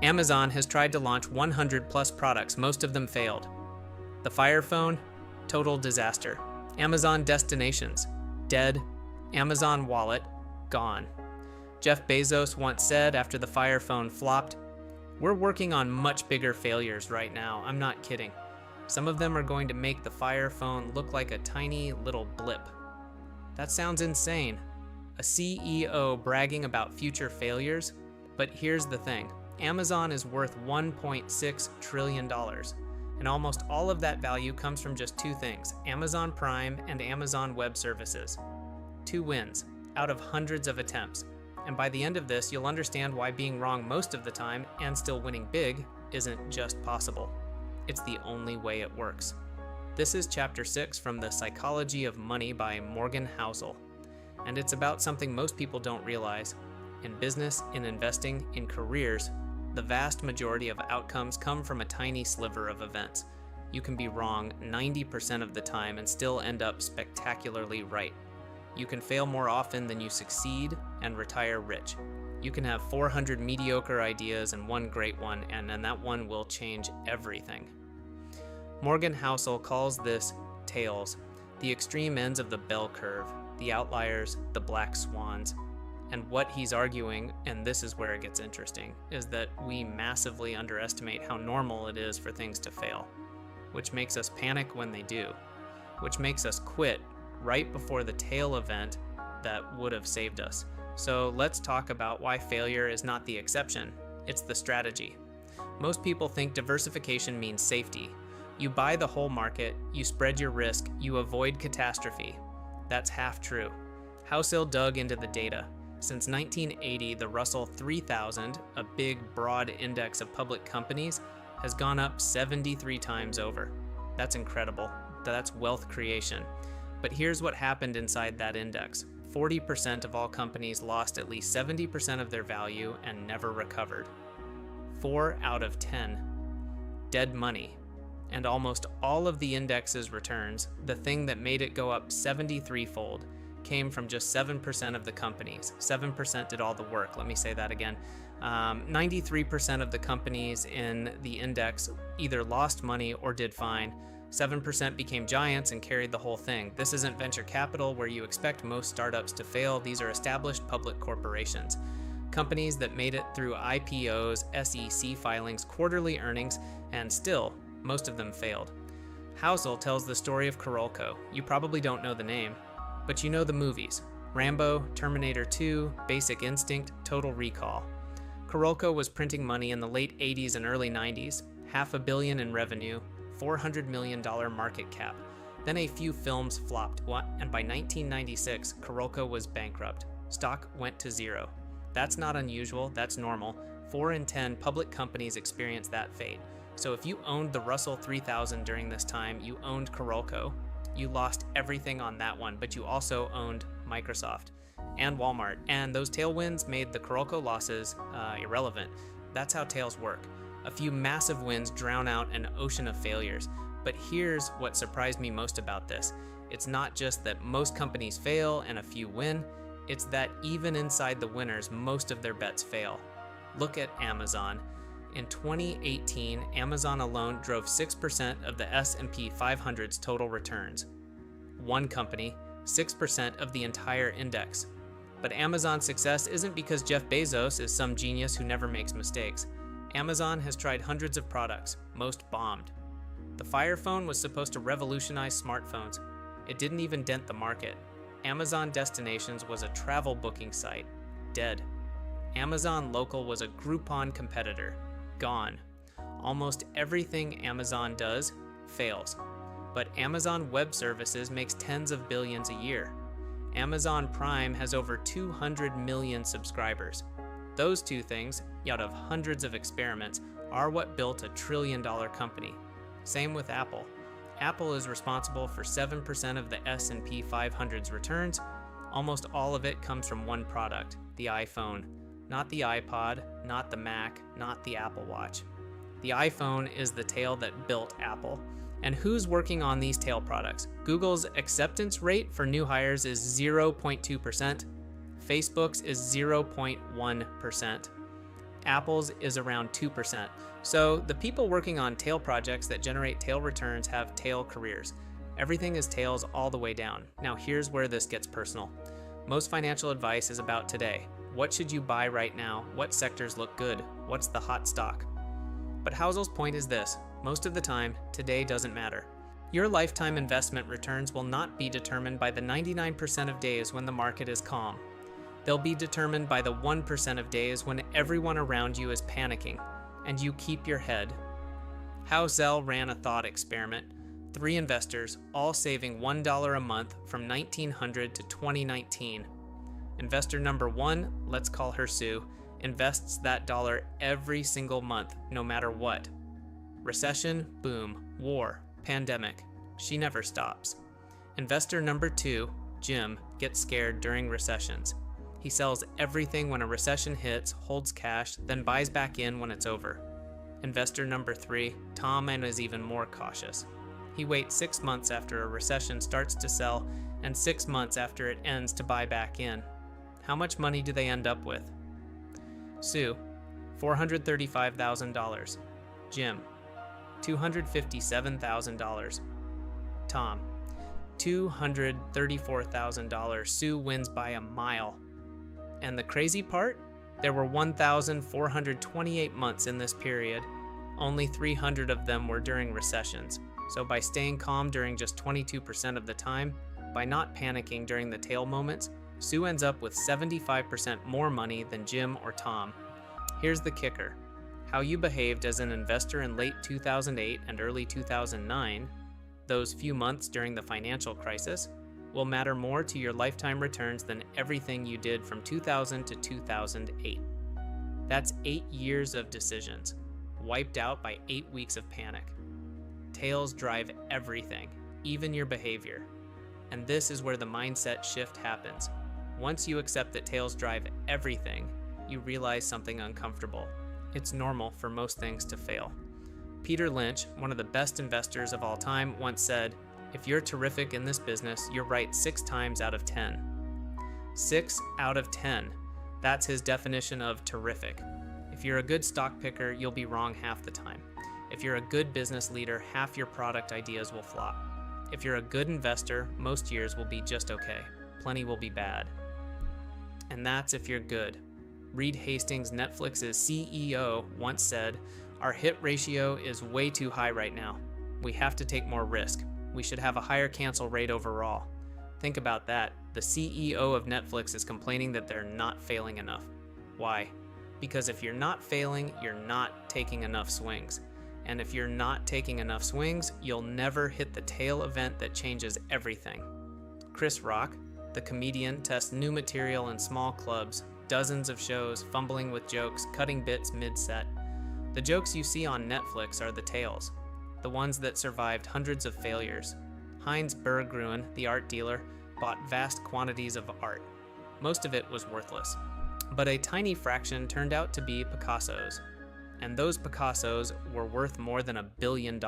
Amazon has tried to launch 100 plus products, most of them failed. The Fire Phone, total disaster. Amazon Destinations, dead. Amazon Wallet, gone. Jeff Bezos once said after the Fire Phone flopped, "We're working on much bigger failures right now, I'm not kidding. Some of them are going to make the Fire Phone look like a tiny little blip." That sounds insane. A CEO bragging about future failures? But here's the thing. Amazon is worth $1.6 trillion, and almost all of that value comes from just two things, Amazon Prime and Amazon Web Services. 2 wins out of hundreds of attempts. And by the end of this, you'll understand why being wrong most of the time and still winning big isn't just possible. It's the only way it works. This is Chapter 6 from The Psychology of Money by Morgan Housel. And it's about something most people don't realize. In business, in investing, in careers, the vast majority of outcomes come from a tiny sliver of events. You can be wrong 90% of the time and still end up spectacularly right. You can fail more often than you succeed and retire rich. You can have 400 mediocre ideas and one great one, and then that one will change everything. Morgan Housel calls this tails, the extreme ends of the bell curve, the outliers, the black swans. And what he's arguing, and this is where it gets interesting, is that we massively underestimate how normal it is for things to fail, which makes us panic when they do, which makes us quit right before the tail event that would have saved us. So let's talk about why failure is not the exception, it's the strategy. Most people think diversification means safety. You buy the whole market, you spread your risk, you avoid catastrophe. That's half true. Housel dug into the data. Since 1980, the Russell 3000, a big, broad index of public companies, has gone up 73 times over. That's incredible. That's wealth creation. But here's what happened inside that index. 40% of all companies lost at least 70% of their value and never recovered. 4 out of 10. Dead money. And almost all of the index's returns, the thing that made it go up 73-fold, came from just 7% of the companies. 7% did all the work. Let me say that again. 93% of the companies in the index either lost money or did fine. 7% became giants and carried the whole thing. This isn't venture capital where you expect most startups to fail. These are established public corporations. Companies that made it through IPOs, SEC filings, quarterly earnings, and still, most of them failed. Housel tells the story of Corolco. You probably don't know the name, but you know the movies. Rambo, Terminator 2, Basic Instinct, Total Recall. Corolco was printing money in the late 80s and early 90s, $500 million in revenue, $400 million market cap. Then a few films flopped, and by 1996, Corolco was bankrupt. Stock went to zero. That's not unusual, that's normal. 4 in 10 public companies experience that fate. So if you owned the Russell 3000 during this time, you owned Corolco. You lost everything on that one, but you also owned Microsoft and Walmart. And those tailwinds made the Corolco losses irrelevant. That's how tails work. A few massive wins drown out an ocean of failures. But here's what surprised me most about this. It's not just that most companies fail and a few win. It's that even inside the winners, most of their bets fail. Look at Amazon. In 2018, Amazon alone drove 6% of the S&P 500's total returns. One company, 6% of the entire index. But Amazon's success isn't because Jeff Bezos is some genius who never makes mistakes. Amazon has tried hundreds of products, most bombed. The Fire Phone was supposed to revolutionize smartphones. It didn't even dent the market. Amazon Destinations was a travel booking site, dead. Amazon Local was a Groupon competitor, gone. Almost everything Amazon does fails. But Amazon Web Services makes tens of billions a year. Amazon Prime has over 200 million subscribers. Those two things, out of hundreds of experiments, are what built a trillion-dollar company. Same with Apple. Apple is responsible for 7% of the S&P 500's returns. Almost all of it comes from one product, the iPhone. Not the iPod, not the Mac, not the Apple Watch. The iPhone is the tail that built Apple. And who's working on these tail products? Google's acceptance rate for new hires is 0.2%. Facebook's is 0.1%. Apple's is around 2%. So the people working on tail projects that generate tail returns have tail careers. Everything is tails all the way down. Now here's where this gets personal. Most financial advice is about today. What should you buy right now? What sectors look good? What's the hot stock? But Housel's point is this: most of the time, today doesn't matter. Your lifetime investment returns will not be determined by the 99% of days when the market is calm. They'll be determined by the 1% of days when everyone around you is panicking, and you keep your head. Housel ran a thought experiment. 3 investors, all saving $1 a month from 1900 to 2019. Investor number 1, let's call her Sue, invests that dollar every single month, no matter what. Recession, boom. War, pandemic. She never stops. Investor number 2, Jim, gets scared during recessions. He sells everything when a recession hits, holds cash, then buys back in when it's over. Investor number 3, Tom, and is even more cautious. He waits 6 months after a recession starts to sell and 6 months after it ends to buy back in. How much money do they end up with? Sue, $435,000. Jim, $257,000. Tom, $234,000. Sue wins by a mile. And the crazy part? There were 1,428 months in this period. Only 300 of them were during recessions. So by staying calm during just 22% of the time, by not panicking during the tail moments, Sue ends up with 75% more money than Jim or Tom. Here's the kicker. How you behaved as an investor in late 2008 and early 2009, those few months during the financial crisis, will matter more to your lifetime returns than everything you did from 2000 to 2008. That's 8 years of decisions, wiped out by 8 weeks of panic. Tails drive everything, even your behavior. And this is where the mindset shift happens. Once you accept that tails drive everything, you realize something uncomfortable. It's normal for most things to fail. Peter Lynch, one of the best investors of all time, once said, "If you're terrific in this business, you're right 6 times out of 10. 6 out of 10. That's his definition of terrific. If you're a good stock picker, you'll be wrong half the time. If you're a good business leader, half your product ideas will flop. If you're a good investor, most years will be just okay. Plenty will be bad." And that's if you're good. Reed Hastings, Netflix's CEO, once said, "Our hit ratio is way too high right now. We have to take more risk. We should have a higher cancel rate overall." Think about that. The CEO of Netflix is complaining that they're not failing enough. Why? Because if you're not failing, you're not taking enough swings. And if you're not taking enough swings, you'll never hit the tail event that changes everything. Chris Rock, the comedian, tests new material in small clubs, dozens of shows, fumbling with jokes, cutting bits mid-set. The jokes you see on Netflix are the tails, the ones that survived hundreds of failures. Heinz Berggruen, the art dealer, bought vast quantities of art. Most of it was worthless, but a tiny fraction turned out to be Picasso's. And those Picassos were worth more than $1 billion.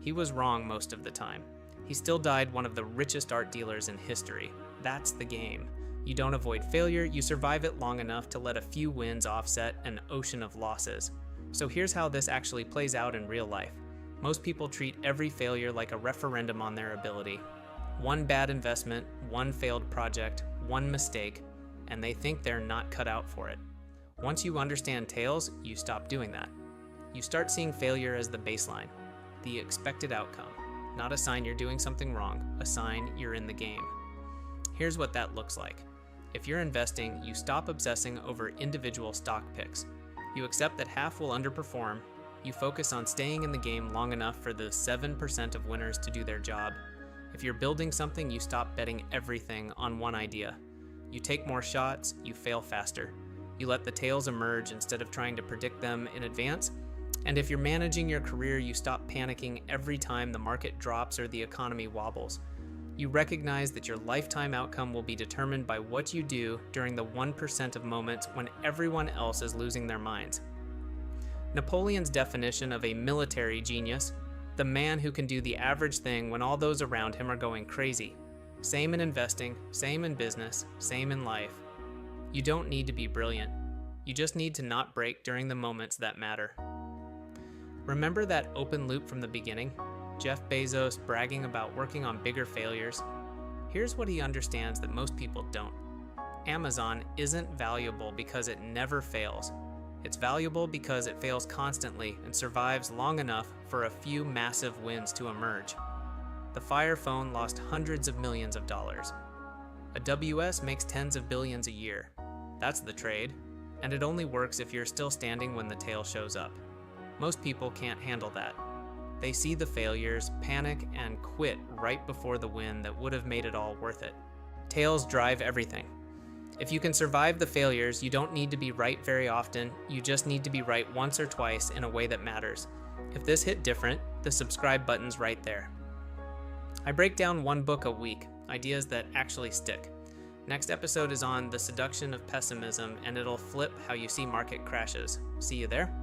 He was wrong most of the time. He still died one of the richest art dealers in history. That's the game. You don't avoid failure, you survive it long enough to let a few wins offset an ocean of losses. So here's how this actually plays out in real life. Most people treat every failure like a referendum on their ability. One bad investment, one failed project, one mistake, and they think they're not cut out for it. Once you understand tails, you stop doing that. You start seeing failure as the baseline, the expected outcome, not a sign you're doing something wrong, a sign you're in the game. Here's what that looks like. If you're investing, you stop obsessing over individual stock picks. You accept that half will underperform. You focus on staying in the game long enough for the 7% of winners to do their job. If you're building something, you stop betting everything on one idea. You take more shots, you fail faster. You let the tails emerge instead of trying to predict them in advance. And if you're managing your career, you stop panicking every time the market drops or the economy wobbles. You recognize that your lifetime outcome will be determined by what you do during the 1% of moments when everyone else is losing their minds. Napoleon's definition of a military genius: the man who can do the average thing when all those around him are going crazy. Same in investing, same in business, same in life. You don't need to be brilliant. You just need to not break during the moments that matter. Remember that open loop from the beginning? Jeff Bezos bragging about working on bigger failures? Here's what he understands that most people don't. Amazon isn't valuable because it never fails. It's valuable because it fails constantly and survives long enough for a few massive wins to emerge. The Fire Phone lost hundreds of millions of dollars. A WS makes tens of billions a year. That's the trade, and it only works if you're still standing when the tail shows up. Most people can't handle that. They see the failures, panic, and quit right before the win that would have made it all worth it. Tails drive everything. If you can survive the failures, you don't need to be right very often, you just need to be right once or twice in a way that matters. If this hit different, the subscribe button's right there. I break down one book a week, ideas that actually stick. Next episode is on The Seduction of Pessimism, and it'll flip how you see market crashes. See you there.